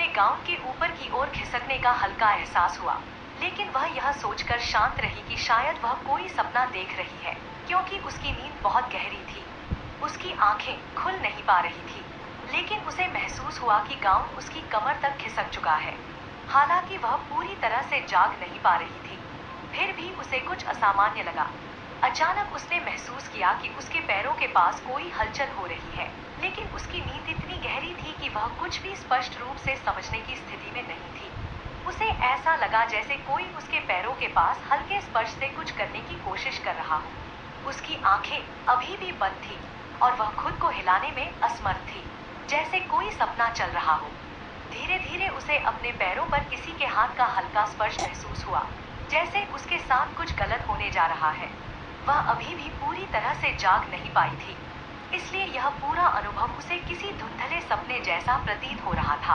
अपने गाउन के ऊपर की ओर खिसकने का हल्का एहसास हुआ, लेकिन वह यह सोचकर शांत रही कि शायद वह कोई सपना देख रही है, क्योंकि उसकी नींद बहुत गहरी थी। उसकी आंखें खुल नहीं पा रही थी, लेकिन उसे महसूस हुआ कि गाउन उसकी कमर तक खिसक चुका है। हालांकि वह पूरी तरह से जाग नहीं पा रही थी, फिर भी उसे कुछ असामान्य लगा। अचानक उसने महसूस किया कि उसके पैरों के पास कोई हलचल हो रही है, लेकिन उसकी नींद इतनी गहरी थी कि वह कुछ भी स्पष्ट रूप से समझने की स्थिति में नहीं थी। उसे ऐसा लगा जैसे कोई उसके पैरों के पास हल्के स्पर्श से कुछ करने की कोशिश कर रहा हो। उसकी आंखें अभी भी बंद थी और वह खुद को हिलाने में असमर्थ थी, जैसे कोई सपना चल रहा हो। धीरे धीरे उसे अपने पैरों पर किसी के हाथ का हल्का स्पर्श महसूस हुआ, जैसे उसके साथ कुछ गलत होने जा रहा है। वह अभी भी पूरी तरह से जाग नहीं पाई थी, इसलिए यह पूरा अनुभव उसे किसी धुंधले सपने जैसा प्रतीत हो रहा था।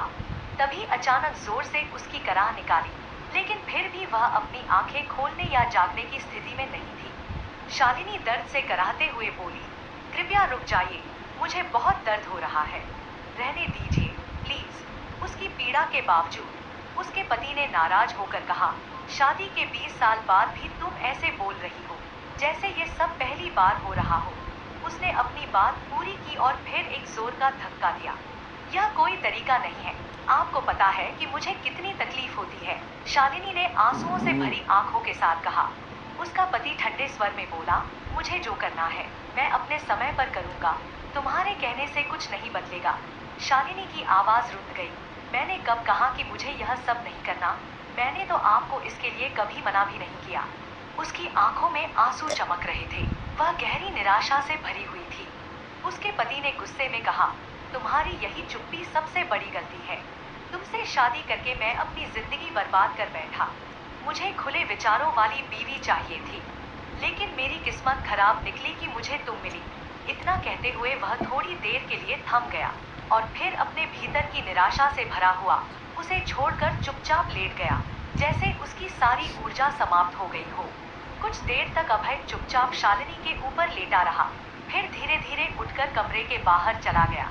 तभी अचानक जोर से उसकी कराह निकाली, लेकिन फिर भी वह अपनी आंखें खोलने या जागने की स्थिति में नहीं थी। शालिनी दर्द से कराहते हुए बोली, कृपया रुक जाइए, मुझे बहुत दर्द हो रहा है, रहने दीजिए प्लीज। उसकी पीड़ा के बावजूद उसके पति ने नाराज होकर कहा, शादी के 20 साल बाद भी तुम ऐसे बोल रही हो, जैसे ये सब पहली बार हो रहा हो। उसने अपनी बात पूरी की और फिर एक जोर का धक्का दिया। यह कोई तरीका नहीं है, आपको पता है कि मुझे कितनी तकलीफ होती है, शालिनी ने आंसुओं से भरी आंखों के साथ कहा। उसका पति ठंडे स्वर में बोला, मुझे जो करना है मैं अपने समय पर करूंगा, तुम्हारे कहने से कुछ नहीं बदलेगा। शालिनी की आवाज रुक गई। मैंने कब कहा कि मुझे यह सब नहीं करना? मैंने तो आपको इसके लिए कभी मना भी नहीं किया। उसकी आंखों में आंसू चमक रहे थे, वह गहरी निराशा से भरी हुई थी। उसके पति ने गुस्से में कहा, तुम्हारी यही चुप्पी सबसे बड़ी गलती है। तुमसे शादी करके मैं अपनी जिंदगी बर्बाद कर बैठा। मुझे खुले विचारों वाली बीवी चाहिए थी, लेकिन मेरी किस्मत खराब निकली कि मुझे तुम मिली। इतना कहते हुए वह थोड़ी देर के लिए थम गया और फिर अपने भीतर की निराशा से भरा हुआ उसे छोड़कर चुपचाप लेट गया, जैसे उसकी सारी ऊर्जा समाप्त हो गई हो। कुछ देर तक अभय चुपचाप शालिनी के ऊपर लेटा रहा, फिर धीरे धीरे उठकर कमरे के बाहर चला गया।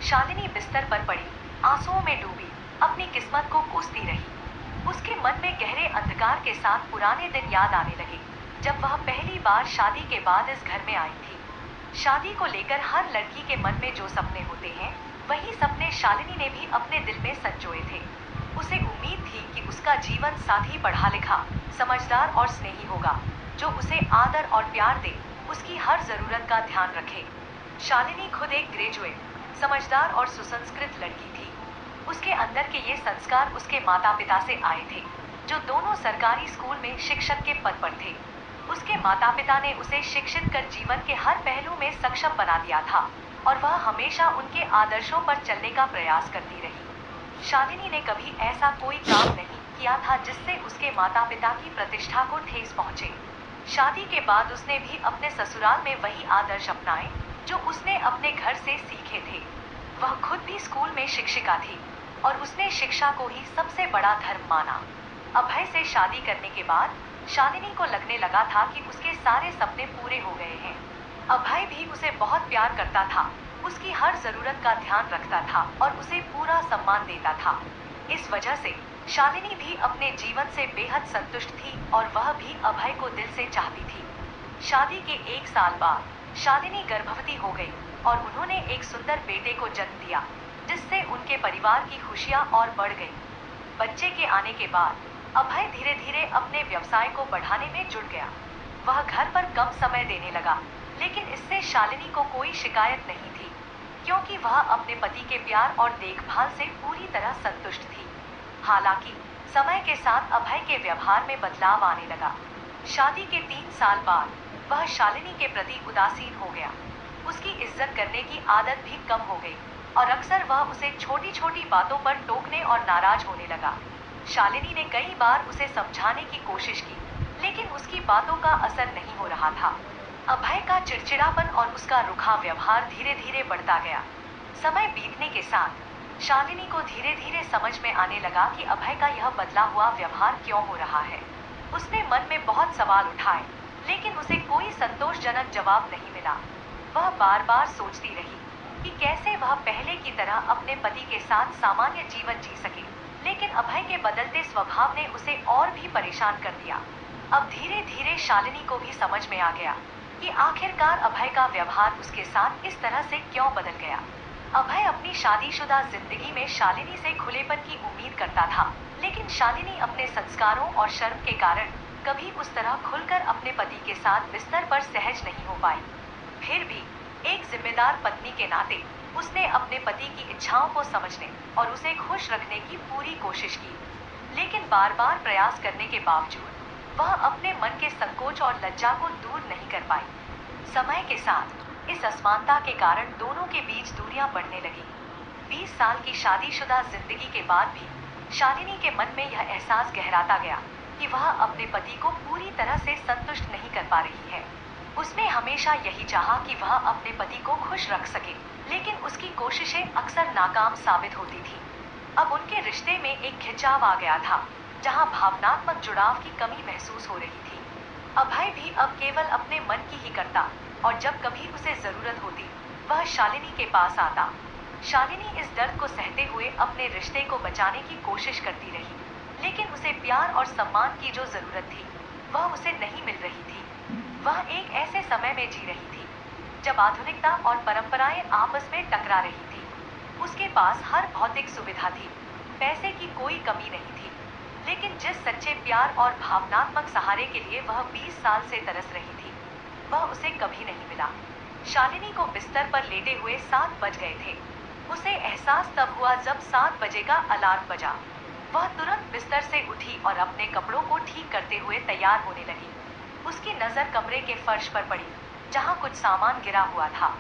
शालिनी बिस्तर पर पड़ी, आंसुओं में डूबी, अपनी किस्मत को कोसती रही। उसके मन में गहरे अंधकार के साथ पुराने दिन याद आने लगे, जब वह पहली बार शादी के बाद इस घर में आई थी। शादी को लेकर हर लड़की के मन में जो सपने होते हैं, वही सपने शालिनी ने भी अपने दिल में संजोए थे। उसे उम्मीद थी कि उसका जीवन साथी पढ़ा लिखा, समझदार और स्नेही होगा, जो उसे आदर और प्यार दे, उसकी हर जरूरत का ध्यान रखे। शालिनी खुद एक ग्रेजुएट, समझदार और सुसंस्कृत लड़की थी। उसके अंदर के ये संस्कार उसके माता पिता से आए थे, जो दोनों सरकारी स्कूल में शिक्षक के पद पर थे। उसके माता पिता ने उसे शिक्षित कर जीवन के हर पहलू में सक्षम बना दिया था और वह हमेशा उनके आदर्शों पर चलने का प्रयास करती रही। शालिनी ने कभी ऐसा कोई काम नहीं किया था जिससे उसके माता पिता की प्रतिष्ठा को ठेस पहुंचे। शादी के बाद उसने भी अपने ससुराल में वही आदर्श अपनाए जो उसने अपने घर से सीखे थे। वह खुद भी स्कूल में शिक्षिका थी और उसने शिक्षा को ही सबसे बड़ा धर्म माना। अभय से शादी करने के बाद शालिनी को लगने लगा था कि उसके सारे सपने पूरे हो गए हैं। अभय भी उसे बहुत प्यार करता था, उसकी हर जरूरत का ध्यान रखता था और उसे पूरा सम्मान देता था। इस वजह से शालिनी भी अपने जीवन से बेहद संतुष्ट थी और वह भी अभय को दिल से चाहती थी। शादी के 1 साल बाद शालिनी गर्भवती हो गई और उन्होंने एक सुंदर बेटे को जन्म दिया, जिससे उनके परिवार की खुशियां और बढ़ गई। बच्चे के आने के बाद अभय धीरे धीरे अपने व्यवसाय को बढ़ाने में जुट गया। वह घर पर कम समय देने लगा, लेकिन इससे शालिनी को कोई शिकायत नहीं थी, क्योंकि वह अपने पति के प्यार और देखभाल से पूरी तरह संतुष्ट थी। हालांकि समय के साथ अभय के व्यवहार में बदलाव आने लगा। शादी के 3 साल बाद वह शालिनी के प्रति उदासीन हो गया। उसकी इज्जत करने की आदत भी कम हो गई और अक्सर वह उसे छोटी छोटी बातों पर टोकने और नाराज होने लगा। शालिनी ने कई बार उसे समझाने की कोशिश की, लेकिन उसकी बातों का असर नहीं हो रहा था। अभय का चिड़चिड़ापन और उसका रुखा व्यवहार धीरे धीरे बढ़ता गया। समय बीतने के साथ शालिनी को धीरे धीरे समझ में आने लगा कि अभय का यह बदला हुआ व्यवहार क्यों हो रहा है। उसने मन में बहुत सवाल उठाए, लेकिन उसे कोई संतोषजनक जवाब नहीं मिला। वह बार बार सोचती रही, कि कैसे वह पहले की तरह अपने पति के साथ सामान्य जीवन जी सके। लेकिन अभय के बदलते स्वभाव ने उसे और भी परेशान कर दिया। अब धीरे धीरे शालिनी को भी समझ में आ गया कि आखिरकार अभय का व्यवहार उसके साथ इस तरह से क्यों बदल गया। अभय अपनी शादीशुदा जिंदगी में शालिनी से खुलेपन की उम्मीद करता था, लेकिन शालिनी अपने संस्कारों और शर्म के कारण कभी उस तरह खुलकर अपने पति के साथ बिस्तर पर सहज नहीं हो पाई। फिर भी एक जिम्मेदार पत्नी के नाते उसने अपने पति की इच्छाओं को समझने और उसे खुश रखने की पूरी कोशिश की, लेकिन बार बार प्रयास करने के बावजूद वह अपने मन के संकोच और लज्जा को दूर नहीं कर पाई। समय के साथ इस असमानता के कारण दोनों के बीच दूरियां बढ़ने लगी। 20 साल की शादीशुदा जिंदगी के बाद भी शालिनी के मन में यह एहसास गहराता गया कि वह अपने पति को पूरी तरह से संतुष्ट नहीं कर पा रही है। उसने हमेशा यही चाहा कि वह अपने पति को खुश रख सके, लेकिन उसकी कोशिशें अक्सर नाकाम साबित होती थी। अब उनके रिश्ते में एक खिंचाव आ गया था, जहां भावनात्मक जुड़ाव की कमी महसूस हो रही थी। अभय भी अब केवल अपने मन की ही करता और जब कभी उसे जरूरत होती वह शालिनी के पास आता। शालिनी इस दर्द को सहते हुए अपने रिश्ते को बचाने की कोशिश करती रही, लेकिन उसे प्यार और सम्मान की जो जरूरत थी वह उसे नहीं मिल रही थी। वह एक ऐसे समय में जी रही थी जब आधुनिकता और परंपराएं आपस में टकरा रही थी। उसके पास हर भौतिक सुविधा थी, पैसे की कोई कमी नहीं थी, लेकिन जिस सच्चे प्यार और भावनात्मक सहारे के लिए वह 20 साल से तरस रही थी वह उसे कभी नहीं मिला। शालिनी को बिस्तर पर लेटे हुए 7 बज गए थे। उसे एहसास तब हुआ जब 7 बजे का अलार्म बजा। वह तुरंत बिस्तर से उठी और अपने कपड़ों को ठीक करते हुए तैयार होने लगी। उसकी नजर कमरे के फर्श पर पड़ी, जहां कुछ सामान गिरा हुआ था।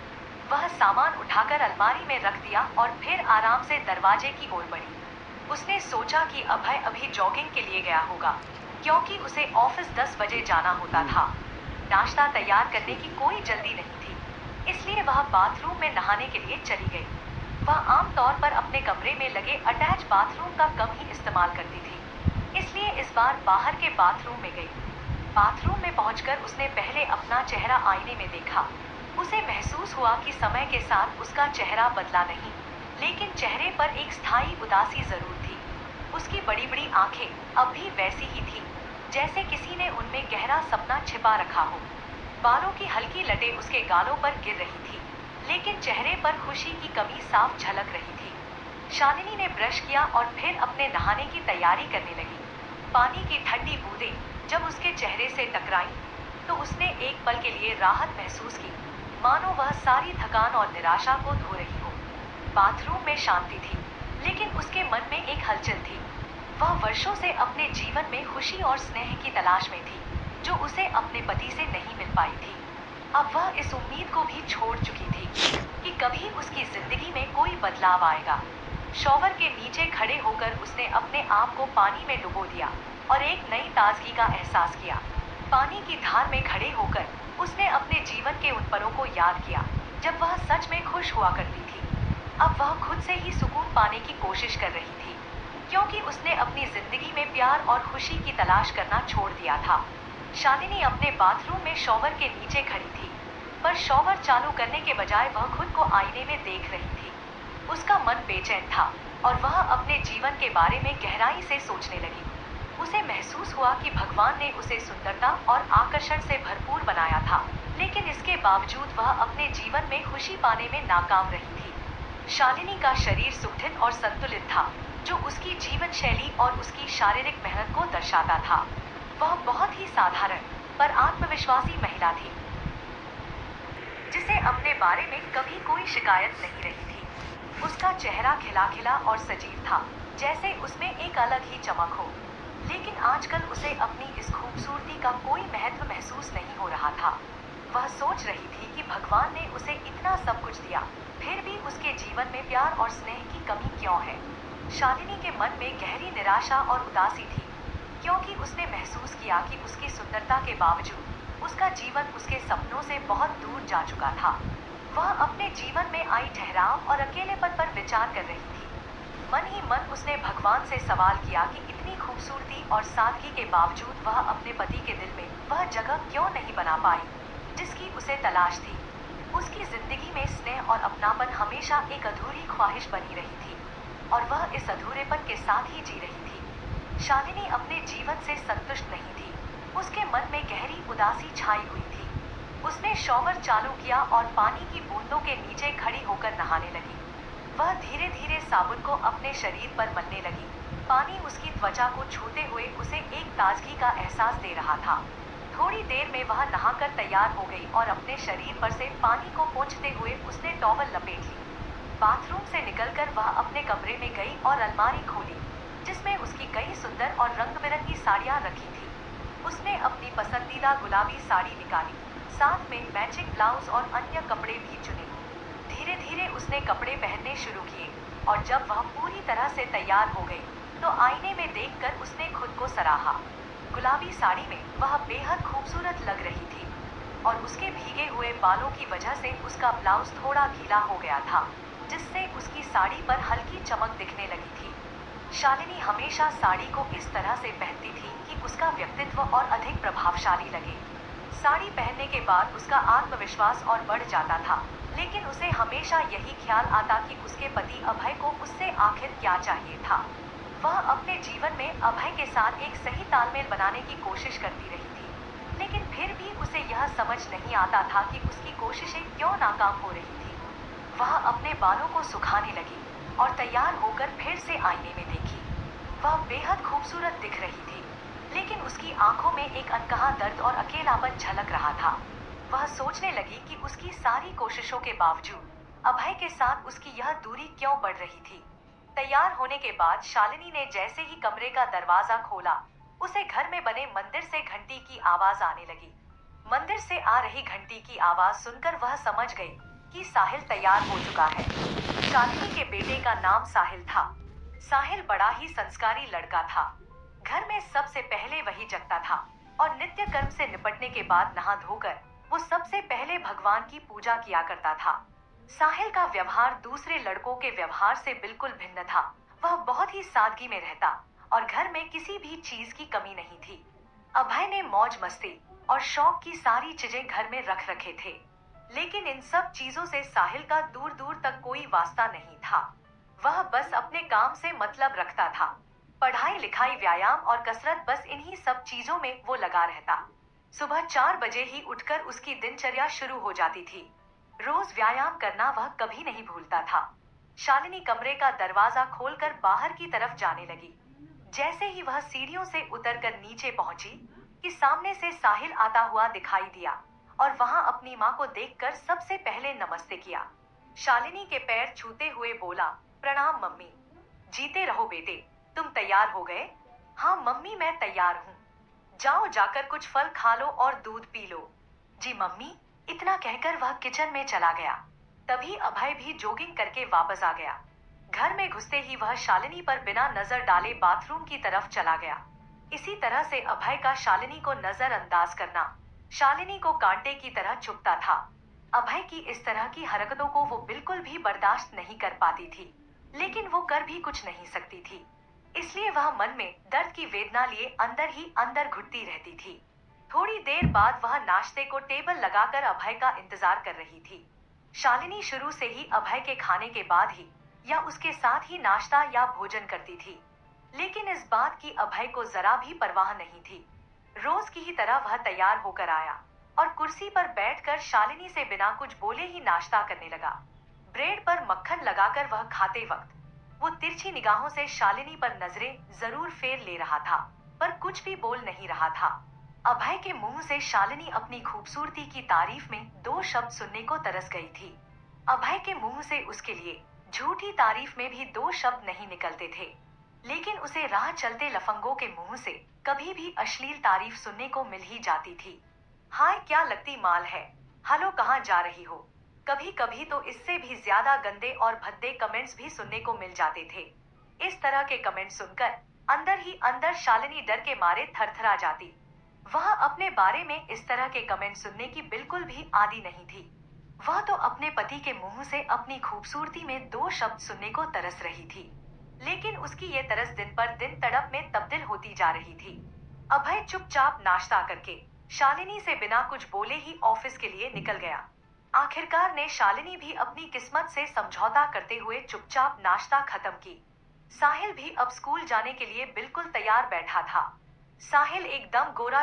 वह सामान उठाकर अलमारी में रख दिया और फिर आराम से दरवाजे की ओर बढ़ी। उसने सोचा कि अभय अभी जॉगिंग के लिए गया होगा, क्योंकि उसे ऑफिस 10 बजे जाना होता था। नाश्ता तैयार करने की कोई जल्दी नहीं थी, इसलिए वह बाथरूम में नहाने के लिए चली गई। वह आमतौर पर अपने कमरे में लगे अटैच बाथरूम का कम ही इस्तेमाल करती थी, इसलिए इस बार बाहर के बाथरूम में गई। बाथरूम में पहुंचकर उसने पहले अपना चेहरा आईने में देखा। उसे महसूस हुआ कि समय के साथ उसका चेहरा बदला नहीं, लेकिन चेहरे पर एक स्थायी उदासी जरूर थी। उसकी बड़ी बड़ी आंखें अब भी वैसी ही थीं, जैसे किसी ने उनमें गहरा सपना छिपा रखा हो। बालों की हल्की लटें उसके गालों पर गिर रही थी, लेकिन चेहरे पर खुशी की कमी साफ झलक रही थी। शालिनी ने ब्रश किया और फिर अपने नहाने की तैयारी करने लगी। पानी की ठंडी बूंदें जब उसके चेहरे से टकराईं, तो उसने एक पल के लिए राहत महसूस की, मानो वह सारी थकान और निराशा को धो रही हो। बाथरूम में शांति थी, लेकिन उसके मन में एक हलचल थी। वह वर्षों से अपने जीवन में खुशी और स्नेह की तलाश में थी, जो उसे अपने पति से नहीं मिल पाई थी। अब वह इस उम्मीद को भी छोड़ चुकी थी कि कभी उसकी जिंदगी में कोई बदलाव आएगा। शॉवर के नीचे खड़े होकर उसने अपने आप को पानी में डुबो दिया और एक नई ताजगी का एहसास किया। पानी की धार में खड़े होकर उसने अपने जीवन के उन पलों को याद किया जब वह सच में खुश हुआ करती थी। अब वह खुद से ही सुकून पाने की कोशिश कर रही थी, क्योंकि उसने अपनी जिंदगी में प्यार और खुशी की तलाश करना छोड़ दिया था। शालिनी अपने बाथरूम में शॉवर के नीचे खड़ी थी, पर शॉवर चालू करने के बजाय वह खुद को आईने में देख रही थी। उसका मन बेचैन था और वह अपने जीवन के बारे में गहराई से सोचने लगी। उसे महसूस हुआ कि भगवान ने उसे सुंदरता और आकर्षण से भरपूर बनाया था, लेकिन इसके बावजूद वह अपने जीवन में खुशी पाने में नाकाम रही थी। शालिनी का शरीर सुदृढ़ और संतुलित था, जो उसकी जीवन शैली और उसकी शारीरिक मेहनत को दर्शाता था। वह बहुत ही साधारण पर आत्मविश्वासी महिला थी, जिसे अपने बारे में कभी कोई शिकायत नहीं रही थी। उसका चेहरा खिला खिला और सजीव था, जैसे उसमें एक अलग ही चमक हो। लेकिन आजकल उसे अपनी इस खूबसूरती का कोई महत्व महसूस नहीं हो रहा था। वह सोच रही थी कि भगवान ने उसे इतना सब कुछ दिया, फिर भी उसके जीवन में प्यार और स्नेह की कमी क्यों है। शालिनी के मन में गहरी निराशा और उदासी थी, क्योंकि उसने महसूस किया कि उसकी सुंदरता के बावजूद उसका जीवन उसके सपनों से बहुत दूर जा चुका था। वह अपने जीवन में आई ठहराव और अकेलेपन पर विचार कर रही थी। मन ही मन उसने भगवान से सवाल किया कि इतनी खूबसूरती और सादगी के बावजूद वह अपने पति के दिल में वह जगह क्यों नहीं बना पाई जिसकी उसे तलाश थी। उसकी जिंदगी में स्नेह और अपनापन हमेशा एक अधूरी ख्वाहिश बनी रही थी और वह इस अधूरेपन के साथ ही जी रही थी। शालिनी अपने जीवन से संतुष्ट नहीं थी। उसके मन में गहरी उदासी छाई हुई थी। उसने शॉवर चालू किया और पानी की बूंदों के नीचे खड़ी होकर नहाने लगी। वह धीरे धीरे साबुन को अपने शरीर पर मलने लगी। पानी उसकी त्वचा को छूते हुए उसे एक ताजगी का एहसास दे रहा था। थोड़ी देर में वह नहाकर तैयार हो गई और अपने शरीर पर से पानी को पोंछते हुए उसने टॉवल लपेट ली। बाथरूम से निकलकर वह अपने कमरे में गई और अलमारी खोली, जिसमें उसकी कई सुंदर और रंग बिरंगी साड़ियां रखी थी। उसने अपनी पसंदीदा गुलाबी साड़ी निकाली, साथ में मैचिंग ब्लाउज और अन्य कपड़े भी चुने। धीरे धीरे उसने कपड़े पहनने शुरू किए और जब वह पूरी तरह से तैयार हो गई तो आईने में देखकर उसने खुद को सराहा। गुलाबी साड़ी में वह बेहद खूबसूरत लग रही थी और उसके भीगे हुए बालों की वजह से उसका ब्लाउज थोड़ा गीला हो गया था, जिससे उसकी साड़ी पर हल्की चमक दिखने लगी थी। शालिनी हमेशा साड़ी को इस तरह से पहनती थी कि उसका व्यक्तित्व और अधिक प्रभावशाली लगे। साड़ी पहनने के बाद उसका आत्मविश्वास और बढ़ जाता था, लेकिन उसे हमेशा यही ख्याल आता कि उसके पति अभय को उससे आखिर क्या चाहिए था। वह अपने जीवन में अभय के साथ एक सही तालमेल बनाने की कोशिश करती रही थी, लेकिन फिर भी उसे यह समझ नहीं आता था कि उसकी कोशिशें क्यों नाकाम हो रही थी। वह अपने बालों को सुखाने लगी और तैयार होकर फिर से आईने में देखी। वह बेहद खूबसूरत दिख रही थी, लेकिन उसकी आंखों में एक अनकहा दर्द और अकेलापन झलक रहा था। वह सोचने लगी कि उसकी सारी कोशिशों के बावजूद अभय के साथ उसकी यह दूरी क्यों बढ़ रही थी। तैयार होने के बाद शालिनी ने जैसे ही कमरे का दरवाजा खोला, उसे घर में बने मंदिर से घंटी की आवाज आने लगी। मंदिर से आ रही घंटी की आवाज सुनकर वह समझ गई कि साहिल तैयार हो चुका है। शालिनी के बेटे का नाम साहिल था। साहिल बड़ा ही संस्कारी लड़का था। घर में सबसे पहले वही जगता था और नित्य कर्म से निपटने के बाद नहा धोकर वो सबसे पहले भगवान की पूजा किया करता था। साहिल का व्यवहार दूसरे लड़कों के व्यवहार से बिल्कुल भिन्न था। वह बहुत ही सादगी में रहता और घर में किसी भी चीज की कमी नहीं थी। अभय ने मौज मस्ती और शौक की सारी चीजें घर में रख रखे थे, लेकिन इन सब चीजों से साहिल का दूर दूर तक कोई वास्ता नहीं था। वह बस अपने काम से मतलब रखता था। पढ़ाई लिखाई व्यायाम और कसरत, बस इन्हीं सब चीजों में वो लगा रहता। सुबह 4 बजे ही उठकर उसकी दिनचर्या शुरू हो जाती थी। रोज व्यायाम करना वह कभी नहीं भूलता था। शालिनी कमरे का दरवाजा खोलकर बाहर की तरफ जाने लगी। जैसे ही वह सीढ़ियों से उतरकर नीचे पहुंची कि सामने से साहिल आता हुआ दिखाई दिया और वहां अपनी मां को देखकर सबसे पहले नमस्ते किया। शालिनी के पैर छूते हुए बोला, प्रणाम मम्मी। जीते रहो बेटे, तुम तैयार हो गए? हाँ मम्मी, मैं तैयार हूँ। जाओ जाकर कुछ फल खा लो और दूध पी लो। जी मम्मी। इतना कहकर वह किचन में चला गया। तभी अभय भी जॉगिंग करके वापस आ गया। घर में घुसते ही वह शालिनी पर बिना नजर डाले बाथरूम की तरफ चला गया। इसी तरह से अभय का शालिनी को नजरअंदाज करना शालिनी को कांटे की तरह चुभता था। अभय की इस तरह की हरकतों को वो बिल्कुल भी बर्दाश्त नहीं कर पाती थी, लेकिन वो कर भी कुछ नहीं सकती थी। इसलिए वह मन में दर्द की वेदना लिए अंदर ही अंदर घुटती रहती थी। थोड़ी देर बाद वह नाश्ते को टेबल लगाकर अभय का इंतजार कर रही थी। शालिनी शुरू से ही अभय के खाने के बाद ही या उसके साथ ही नाश्ता या भोजन करती थी, लेकिन इस बात की अभय को जरा भी परवाह नहीं थी। रोज की ही तरह वह तैयार होकर आया और कुर्सी पर बैठकर शालिनी से बिना कुछ बोले ही नाश्ता करने लगा। ब्रेड पर मक्खन लगाकर वह खाते वक्त वो तिरछी निगाहों से शालिनी पर नजरें जरूर फेर ले रहा था, पर कुछ भी बोल नहीं रहा था। अभय के मुंह से शालिनी अपनी खूबसूरती की तारीफ में 2 शब्द सुनने को तरस गई थी। अभय के मुंह से उसके लिए झूठी तारीफ में भी 2 शब्द नहीं निकलते थे, लेकिन उसे राह चलते लफंगों के मुंह से कभी भी अश्लील तारीफ सुनने को मिल ही जाती थी। हाय क्या लगती माल है, हेलो कहाँ जा रही हो। कभी कभी तो इससे भी ज्यादा गंदे और भद्दे कमेंट्स भी सुनने को मिल जाते थे। इस तरह के कमेंट सुनकर अंदर ही अंदर शालिनी डर के मारे थरथरा जाती। वह अपने बारे में इस तरह के कमेंट सुनने की बिल्कुल भी आदी नहीं थी। वह तो अपने पति के मुंह से अपनी खूबसूरती में 2 शब्द सुनने को तरस रही थी, लेकिन उसकी ये तरस दिन पर दिन तड़प में तब्दील होती जा रही थी। अभय चुपचाप नाश्ता करके शालिनी से बिना कुछ बोले ही ऑफिस के लिए निकल गया। आखिरकार ने शालिनी भी अपनी किस्मत से समझौता करते हुए चुपचाप नाश्ता खत्म की। साहिल भी अब स्कूल जाने के लिए बिल्कुल तैयार बैठा था। साहिल एकदम गोरा